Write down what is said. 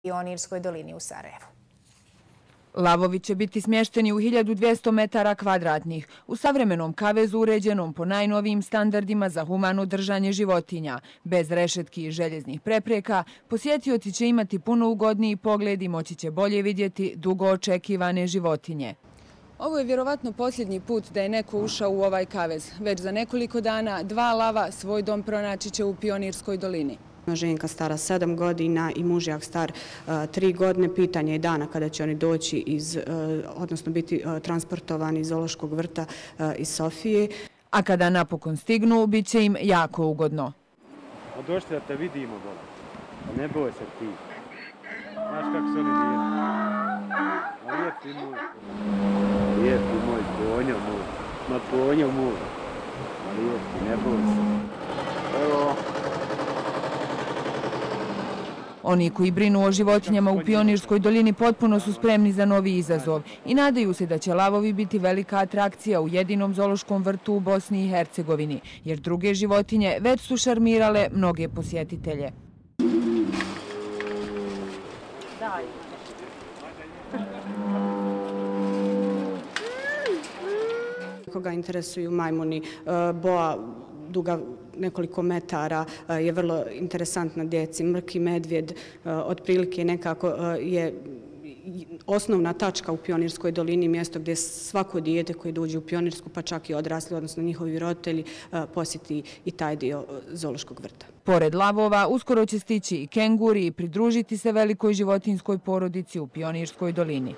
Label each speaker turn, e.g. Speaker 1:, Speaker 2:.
Speaker 1: Pionirskoj dolini u Sarajevu.
Speaker 2: Lavovi će biti smješteni u 1200 metara kvadratnih, u savremenom kavezu uređenom po najnovijim standardima za humano držanje životinja. Bez rešetki i željeznih prepreka, posjetioci će imati puno ugodniji pogled i moći će bolje vidjeti dugo očekivane životinje. Ovo je vjerovatno posljednji put da je neko ušao u ovaj kavez. Već za nekoliko dana 2 lava svoj dom pronaći će u Pionirskoj dolini.
Speaker 3: Ženka stara 7 godina i mužjak star 3 godine. Pitanje je dana kada će oni doći odnosno biti transportovani iz zoološkog vrta iz Sofije.
Speaker 2: A kada napokon stignu, bit će im jako ugodno.
Speaker 4: Došli da te vidimo dole. Ne boj se ti. Znaš kako se oni lijepi moj. Lijepi moj, konjo moj. Ma konjo moj. Lijepi, ne boj se. Evo.
Speaker 2: Oni koji brinu o životinjama u Pionirskoj dolini potpuno su spremni za novi izazov i nadaju se da će lavovi biti velika atrakcija u jedinom zoološkom vrtu u Bosni i Hercegovini, jer druge životinje već su šarmirale mnoge posjetitelje.
Speaker 3: Koga interesuju majmuni, boa duga nekoliko metara je vrlo interesantna djeci. Mrki medvjed otprilike nekako je osnovna tačka u Pionirskoj dolini, mjesto gdje svako dijete koje dođe u Pionirsku, pa čak i odrasli, odnosno njihovi roditelji, posjeti i taj dio zoološkog vrta.
Speaker 2: Pored lavova, uskoro će stići i kenguri i pridružiti se velikoj životinjskoj porodici u Pionirskoj dolini.